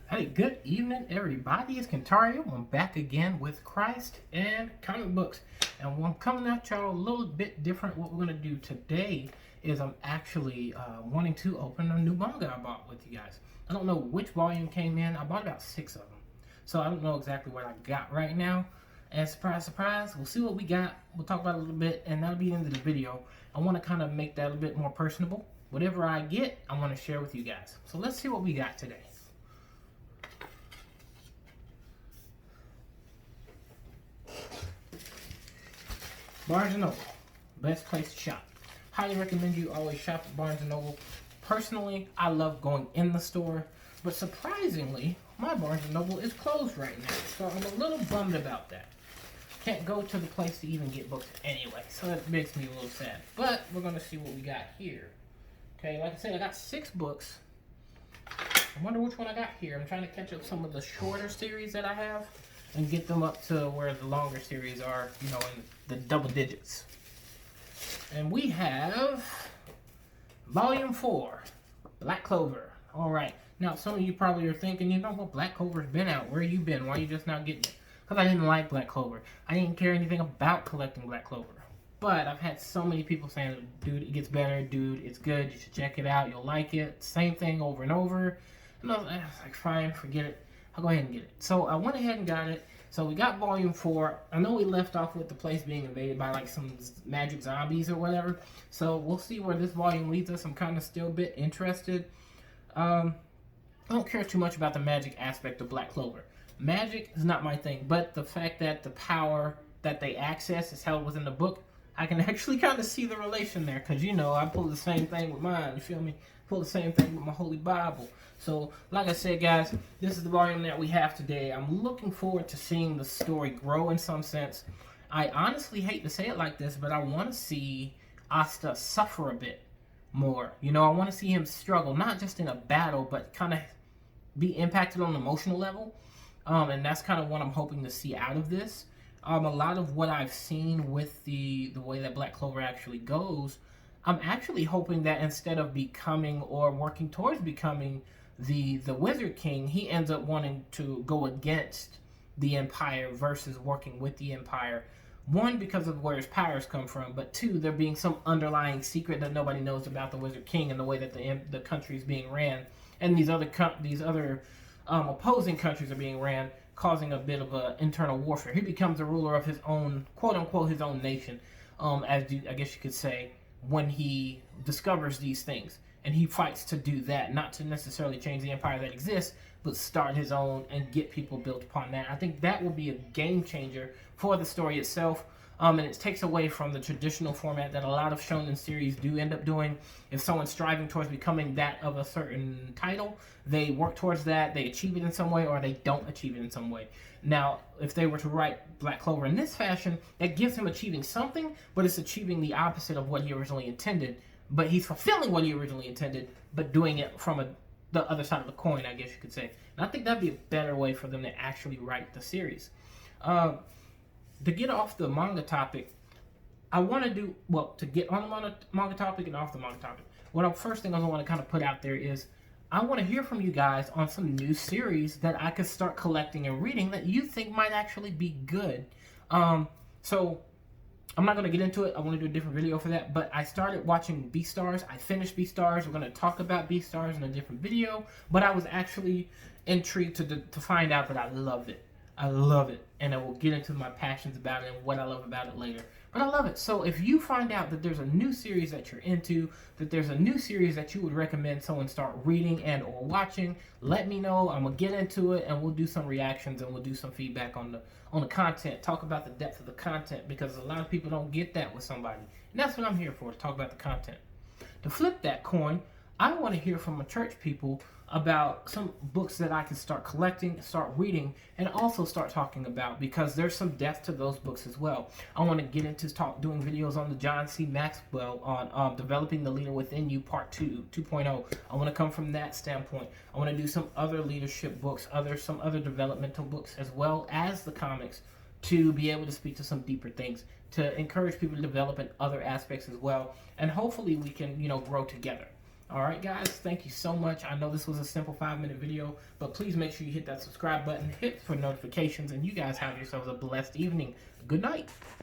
Hey, good evening, everybody. It's Kentario. I'm back again with Christ and comic books. And I'm coming at y'all a little bit different. What we're going to do today is I'm actually wanting to open a new manga I bought with you guys. I don't know which volume came in. I bought about 6 of them. So I don't know exactly what I got right now. And surprise, surprise, we'll see what we got. We'll talk about it a little bit, and that'll be the end of the video. I want to kind of make that a little bit more personable. Whatever I get, I want to share with you guys. So let's see what we got today. Barnes & Noble, best place to shop. Highly recommend you always shop at Barnes & Noble. Personally, I love going in the store, but surprisingly, my Barnes & Noble is closed right now, so I'm a little bummed about that. Can't go to the place to even get books anyway, so that makes me a little sad. But we're going to see what we got here. Okay, like I said, I got 6 books. I wonder which one I got here. I'm trying to catch up some of the shorter series that I have and get them up to where the longer series are, you know, in the double digits. And we have Volume 4, Black Clover. All right. Now, some of you probably are thinking, you know what, Black Clover's been out. Where you been? Why are you just not getting it? Because I didn't like Black Clover. I didn't care anything about collecting Black Clover. But I've had so many people saying, dude, it gets better. Dude, it's good. You should check it out. You'll like it. Same thing over and over. And I was like, fine, forget it. I'll go ahead and get it. So I went ahead and got it. So we got Volume 4. I know we left off with the place being invaded by like some magic zombies or whatever. So we'll see where this volume leads us. I'm kind of still a bit interested. I don't care too much about the magic aspect of Black Clover. Magic is not my thing, but the fact that the power that they access is held within the book, I can actually kind of see the relation there. Because, you know, I pull the same thing with mine, you feel me? Pull the same thing with my Holy Bible. So, like I said, guys, this is the volume that we have today. I'm looking forward to seeing the story grow in some sense. I honestly hate to say it like this, but I want to see Asta suffer a bit more. You know, I want to see him struggle, not just in a battle, but kind of be impacted on an emotional level. And that's kind of what I'm hoping to see out of this. A lot of what I've seen with the way that Black Clover actually goes, I'm actually hoping that instead of becoming or working towards becoming the Wizard King, he ends up wanting to go against the Empire versus working with the Empire. One, because of where his powers come from, but two, there being some underlying secret that nobody knows about the Wizard King and the way that the country is being ran, and these other opposing countries are being ran, causing a bit of internal warfare. He becomes the ruler of his own, quote unquote, his own nation, I guess you could say, when he discovers these things. And he fights to do that, not to necessarily change the empire that exists, but start his own and get people built upon that. I think that will be a game changer for the story itself. And it takes away from the traditional format that a lot of shonen series do end up doing. If someone's striving towards becoming that of a certain title, they work towards that, they achieve it in some way, or they don't achieve it in some way. Now, if they were to write Black Clover in this fashion, that gives him achieving something, but it's achieving the opposite of what he originally intended. But he's fulfilling what he originally intended, but doing it from the other side of the coin, I guess you could say. And I think that'd be a better way for them to actually write the series. To get off the manga topic, I want to do, well, to get on the manga topic and off the manga topic, first thing I want to kind of put out there is, I want to hear from you guys on some new series that I could start collecting and reading that you think might actually be good. So, I'm not going to get into it. I want to do a different video for that. But I started watching Beastars. I finished Beastars. We're going to talk about Beastars in a different video. But I was actually intrigued to find out that I love it. I love it. And I will get into my passions about it and what I love about it later. But I love it. So if you find out that there's a new series that you're into, that there's a new series that you would recommend someone start reading and or watching, let me know. I'm going to get into it and we'll do some reactions and we'll do some feedback on the content. Talk about the depth of the content, because a lot of people don't get that with somebody. And that's what I'm here for, to talk about the content. To flip that coin, I want to hear from my church people about some books that I can start collecting, start reading, and also start talking about, because there's some depth to those books as well. I want to get into doing videos on the John C. Maxwell on Developing the Leader Within You Part 2.0. I want to come from that standpoint. I want to do some other leadership books, some other developmental books, as well as the comics, to be able to speak to some deeper things, to encourage people to develop in other aspects as well, and hopefully we can, grow together. Alright guys, thank you so much. I know this was a simple 5-minute video, but please make sure you hit that subscribe button, hit for notifications, and you guys have yourselves a blessed evening. Good night.